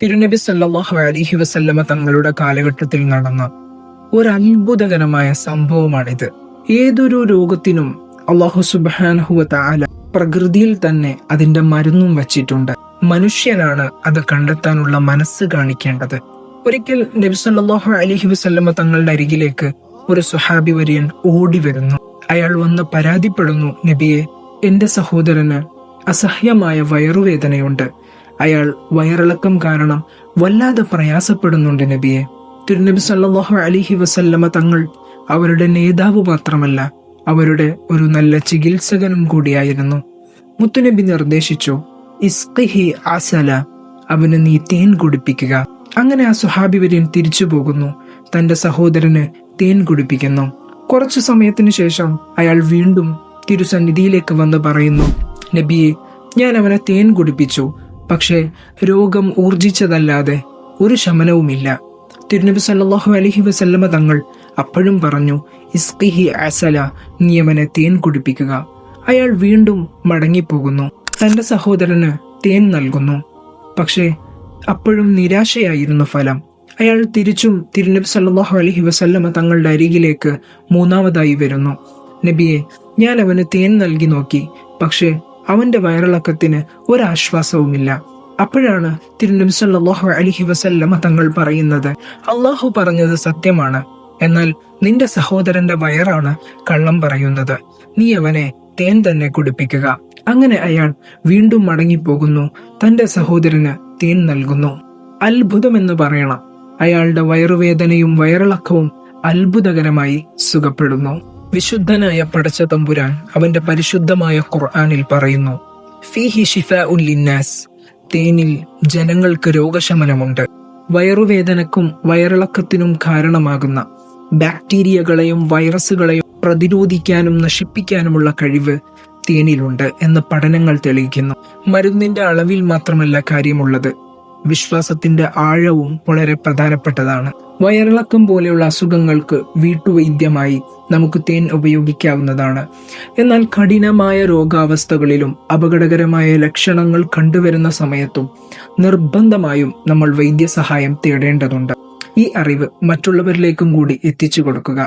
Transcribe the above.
തിരുനബി സല്ലല്ലാഹു അലൈഹി വസല്ലമ തങ്ങളുടെ കാലഘട്ടത്തിൽ നടന്ന ഒരു അത്ഭുതകരമായ സംഭവമാണിത്. ഏതൊരു രോഗത്തിനും അല്ലാഹു സുബ്ഹാനഹു വ തആല പ്രകൃതിയിൽ തന്നെ അതിന്റെ മരുന്നും വച്ചിട്ടുണ്ട്. മനുഷ്യനാണ് അത് കണ്ടെത്താനുള്ള മനസ്സ് കാണിക്കേണ്ടത്. ഒരിക്കൽ നബി സല്ലല്ലാഹു അലൈഹി വസല്ലമ തങ്ങളുടെ അരികിലേക്ക് ഒരു സ്വഹാബി വര്യൻ ഓടി വരുന്നു. അയാൾ വന്ന് പരാതിപ്പെടുന്നു, നബിയെ, എന്റെ സഹോദരന് അസഹ്യമായ വയറുവേദനയുണ്ട്. അയാൾ വയറിളക്കം കാരണം വല്ലാതെ പ്രയാസപ്പെടുന്നുണ്ട് നബിയെ. തിരുനബി സല്ലല്ലാഹു അലൈഹി വസല്ലമ തങ്ങൾ അവരുടെ നേതാവ് മാത്രമല്ല, അവരുടെ ഒരു നല്ല ചികിത്സകനും കൂടിയായിരുന്നു. മുത്തുനബി നിർദ്ദേശിച്ചു, ഇസ്ഖിഹി അസല, അവന് നീ തേൻ കുടിപ്പിക്കുക. അങ്ങനെ ആ സ്വഹാബി വര്യൻ തിരിച്ചു പോകുന്നു, തന്റെ സഹോദരന് തേൻ കുടിപ്പിക്കുന്നു. കുറച്ചു സമയത്തിനു ശേഷം അയാൾ വീണ്ടും തിരുസന്നിധിയിലേക്ക് വന്ന് പറയുന്നു, നബിയെ, ഞാൻ അവനെ തേൻ കുടിപ്പിച്ചു, പക്ഷേ രോഗം ഊർജിച്ചതല്ലാതെ ഒരു ശമനവുമില്ല. തിരുനബി സല്ലല്ലാഹു അലൈഹി വസല്ലമ തങ്ങൾ അപ്പോഴും പറഞ്ഞു, ഇസ്ഖിഹി അസല, നീ അവനെ തേൻ കുടിപ്പിക്കുക. അയാൾ വീണ്ടും മടങ്ങിപ്പോകുന്നു, തന്റെ സഹോദരന് തേൻ നൽകുന്നു. പക്ഷേ അപ്പോഴും നിരാശയായിരുന്നു ഫലം. അയാൾ തിരിച്ചും തിരുനബി സല്ലല്ലാഹു അലൈഹി വസല്ലമ തങ്ങളുടെ അരികിലേക്ക് മൂന്നാമതായി വരുന്നു. നബിയെ, ഞാൻ അവന് തേൻ നൽകി നോക്കി, പക്ഷേ അവന്റെ വയറിളക്കത്തിന് ഒരാശ്വാസവുമില്ല. അപ്പോഴാണ് തിരുനബി സല്ലല്ലാഹു അലൈഹി വസല്ലമ തങ്ങൾ പറയുന്നത്, അള്ളാഹു പറഞ്ഞത് സത്യമാണ്, എന്നാൽ നിന്റെ സഹോദരന്റെ വയറാണ് കള്ളം പറയുന്നത്. നീ അവനെ തേൻ തന്നെ കുടിപ്പിക്കുക. അങ്ങനെ അയാൾ വീണ്ടും മടങ്ങിപ്പോകുന്നു, തന്റെ സഹോദരന് തേൻ നൽകുന്നു. അത്ഭുതമെന്ന് പറയണം, അയാളുടെ വയറുവേദനയും വയറിളക്കവും അത്ഭുതകരമായി സുഖപ്പെടുന്നു. വിശുദ്ധനായ പടച്ച തമ്പുരാൻ അവന്റെ പരിശുദ്ധമായ ഖുർആനിൽ പറയുന്നു, ഫീഹി ശിഫാഉൻ ലിന്നാസ്, തേനിൽ ജനങ്ങൾക്ക് രോഗശമനമുണ്ട്. വയറുവേദനക്കും വയറിളക്കത്തിനും കാരണമാകുന്ന ബാക്ടീരിയകളെയും വൈറസുകളെയും പ്രതിരോധിക്കാനും നശിപ്പിക്കാനുമുള്ള കഴിവ് തേനിലുണ്ട് എന്ന് പഠനങ്ങൾ തെളിയിക്കുന്നു. മരുന്നിന്റെ അളവിൽ മാത്രമല്ല കാര്യമുള്ളത്, വിശ്വാസത്തിന്റെ ആഴവും വളരെ പ്രധാനപ്പെട്ടതാണ്. വയറിളക്കം പോലെയുള്ള അസുഖങ്ങൾക്ക് വീട്ടുവൈദ്യമായി നമുക്ക് തേൻ ഉപയോഗിക്കാവുന്നതാണ്. എന്നാൽ കഠിനമായ രോഗാവസ്ഥകളിലും അപകടകരമായ ലക്ഷണങ്ങൾ കണ്ടുവരുന്ന സമയത്തും നിർബന്ധമായും നമ്മൾ വൈദ്യസഹായം തേടേണ്ടതുണ്ട്. ഈ അറിവ് മറ്റുള്ളവരിലേക്കും കൂടി എത്തിച്ചു കൊടുക്കുക.